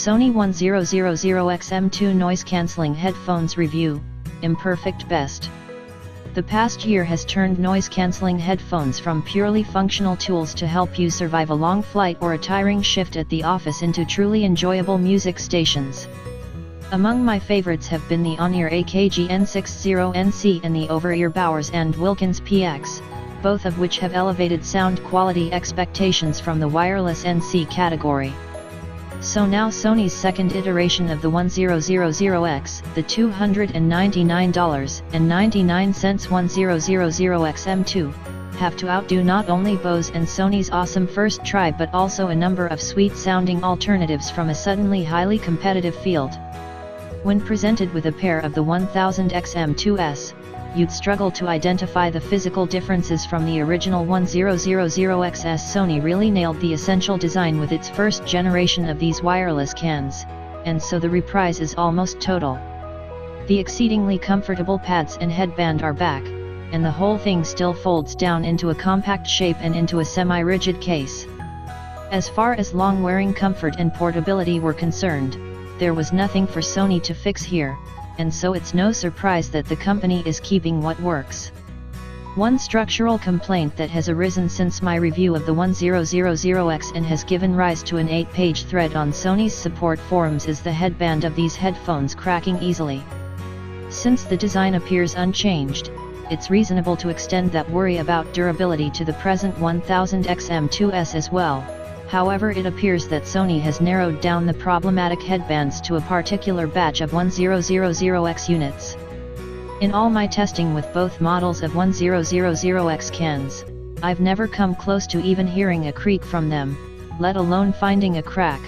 Sony 1000Xm2 Noise Cancelling Headphones Review, Imperfect Best. The past year has turned noise-cancelling headphones from purely functional tools to help you survive a long flight or a tiring shift at the office into truly enjoyable music stations. Among my favorites have been the on-ear AKG N60 NC and the over-ear Bowers Wilkins PX, both of which have elevated sound quality expectations from the wireless NC category. So now Sony's second iteration of the 1000X, the $299.99 1000Xm2, have to outdo not only Bose and Sony's awesome first try but also a number of sweet-sounding alternatives from a suddenly highly competitive field. When presented with a pair of the 1000Xm2s, you'd struggle to identify the physical differences from the original 1000XS. Sony really nailed the essential design with its first generation of these wireless cans, and so the reprise is almost total. The exceedingly comfortable pads and headband are back, and the whole thing still folds down into a compact shape and into a semi-rigid case. As far as long-wearing comfort and portability were concerned, there was nothing for Sony to fix here, and so it's no surprise that the company is keeping what works. One structural complaint that has arisen since my review of the 1000X and has given rise to an 8-page thread on Sony's support forums is the headband of these headphones cracking easily. Since the design appears unchanged, it's reasonable to extend that worry about durability to the present 1000Xm2s as well. However, it appears that Sony has narrowed down the problematic headbands to a particular batch of 1000X units. In all my testing with both models of 1000X cans, I've never come close to even hearing a creak from them, let alone finding a crack.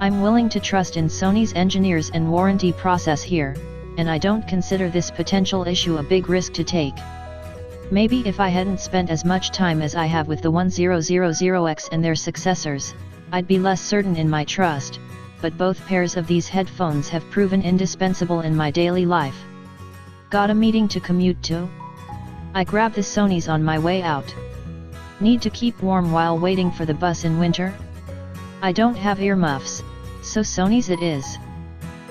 I'm willing to trust in Sony's engineers and warranty process here, and I don't consider this potential issue a big risk to take. Maybe if I hadn't spent as much time as I have with the 1000X and their successors, I'd be less certain in my trust, but both pairs of these headphones have proven indispensable in my daily life. Got a meeting to commute to? I grab the Sonys on my way out. Need to keep warm while waiting for the bus in winter? I don't have earmuffs, so Sonys it is.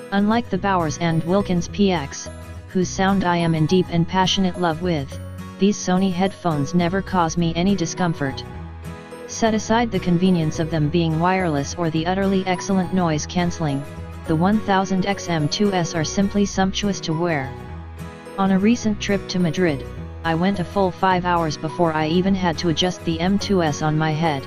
Unlike the Bowers Wilkins PX, whose sound I am in deep and passionate love with, these Sony headphones never cause me any discomfort. Set aside the convenience of them being wireless or the utterly excellent noise cancelling, the 1000Xm2s are simply sumptuous to wear. On a recent trip to Madrid, I went a full 5 hours before I even had to adjust the M2s on my head.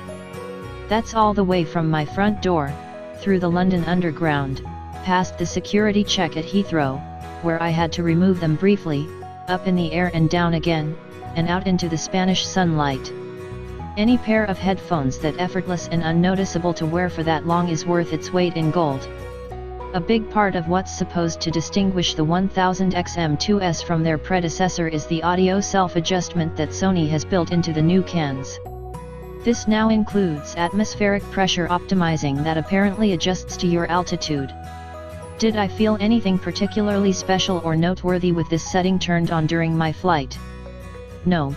That's all the way from my front door, through the London Underground, past the security check at Heathrow, where I had to remove them briefly, up in the air and down again, and out into the Spanish sunlight. Any pair of headphones that effortless and unnoticeable to wear for that long is worth its weight in gold. A big part of what's supposed to distinguish the 1000Xm2s from their predecessor is the audio self-adjustment that Sony has built into the new cans. This now includes atmospheric pressure optimizing that apparently adjusts to your altitude. Did I feel anything particularly special or noteworthy with this setting turned on during my flight? Nope.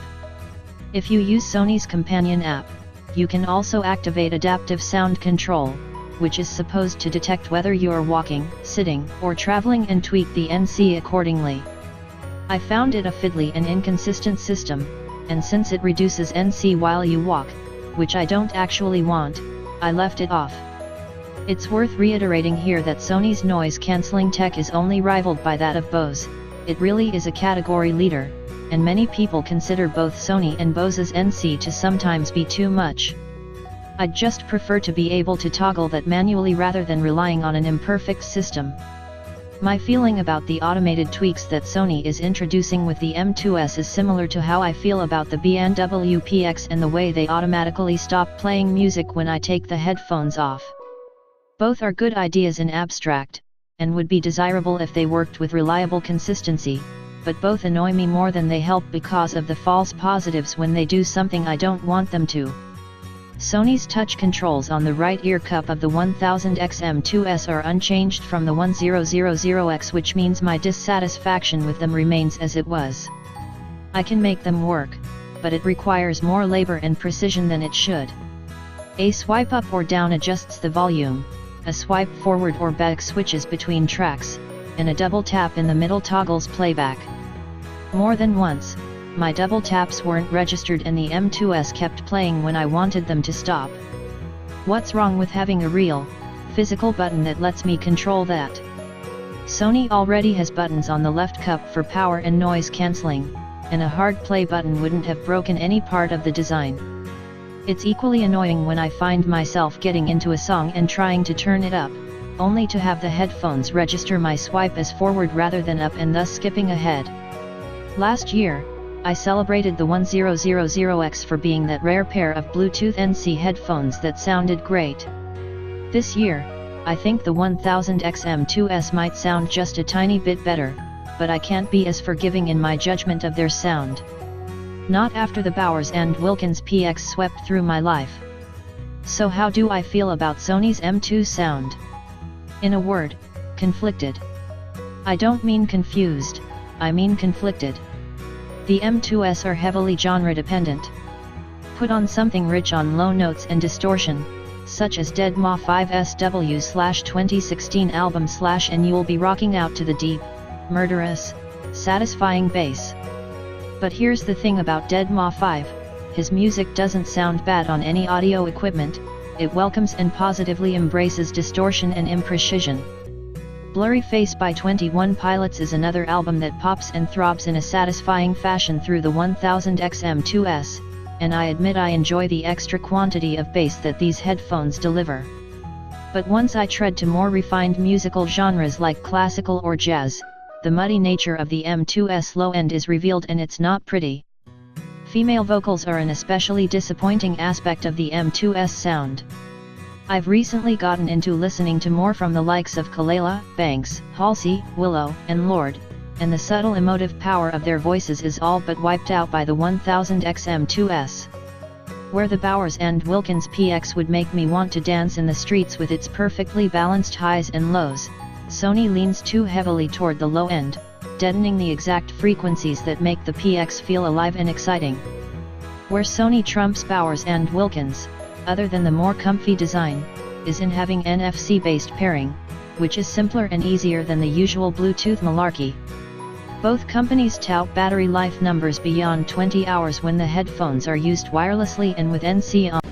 If you use Sony's companion app, you can also activate adaptive sound control, which is supposed to detect whether you're walking, sitting, or traveling and tweak the NC accordingly. I found it a fiddly and inconsistent system, and since it reduces NC while you walk, which I don't actually want, I left it off. It's worth reiterating here that Sony's noise-cancelling tech is only rivaled by that of Bose. It really is a category leader, and many people consider both Sony and Bose's NC to sometimes be too much. I'd just prefer to be able to toggle that manually rather than relying on an imperfect system. My feeling about the automated tweaks that Sony is introducing with the M2s is similar to how I feel about the BMW PX and the way they automatically stop playing music when I take the headphones off. Both are good ideas in abstract, and would be desirable if they worked with reliable consistency, but both annoy me more than they help because of the false positives when they do something I don't want them to. Sony's touch controls on the right ear cup of the 1000Xm2s are unchanged from the 1000X, which means my dissatisfaction with them remains as it was. I can make them work, but it requires more labor and precision than it should. A swipe up or down adjusts the volume, a swipe forward or back switches between tracks, and a double tap in the middle toggles playback. More than once, my double taps weren't registered and the M2S kept playing when I wanted them to stop. What's wrong with having a real, physical button that lets me control that? Sony already has buttons on the left cup for power and noise cancelling, and a hard play button wouldn't have broken any part of the design. It's equally annoying when I find myself getting into a song and trying to turn it up, only to have the headphones register my swipe as forward rather than up and thus skipping ahead. Last year, I celebrated the 1000X for being that rare pair of Bluetooth NC headphones that sounded great. This year, I think the 1000Xm2 might sound just a tiny bit better, but I can't be as forgiving in my judgment of their sound. Not after the Bowers and Wilkins PX swept through my life. So how do I feel about Sony's M2 sound? In a word, conflicted. I don't mean confused, I mean conflicted. The M2s are heavily genre dependent. Put on something rich on low notes and distortion, such as Dead Ma 5SW/2016 album/ and you'll be rocking out to the deep, murderous, satisfying bass. But here's the thing about Dead Ma 5, his music doesn't sound bad on any audio equipment, it welcomes and positively embraces distortion and imprecision. Blurry Face by 21 Pilots is another album that pops and throbs in a satisfying fashion through the 1000Xm2s, and I admit I enjoy the extra quantity of bass that these headphones deliver. But once I tread to more refined musical genres like classical or jazz, the muddy nature of the M2s low end is revealed and it's not pretty. Female vocals are an especially disappointing aspect of the M2s sound. I've recently gotten into listening to more from the likes of Kalela, Banks, Halsey, Willow, and Lorde, and the subtle emotive power of their voices is all but wiped out by the 1000Xm2s. Where the Bowers and Wilkins PX would make me want to dance in the streets with its perfectly balanced highs and lows, Sony leans too heavily toward the low end, deadening the exact frequencies that make the PX feel alive and exciting. Where Sony trumps Bowers and Wilkins, other than the more comfy design, is in having NFC-based pairing, which is simpler and easier than the usual Bluetooth malarkey. Both companies tout battery life numbers beyond 20 hours when the headphones are used wirelessly and with NC on.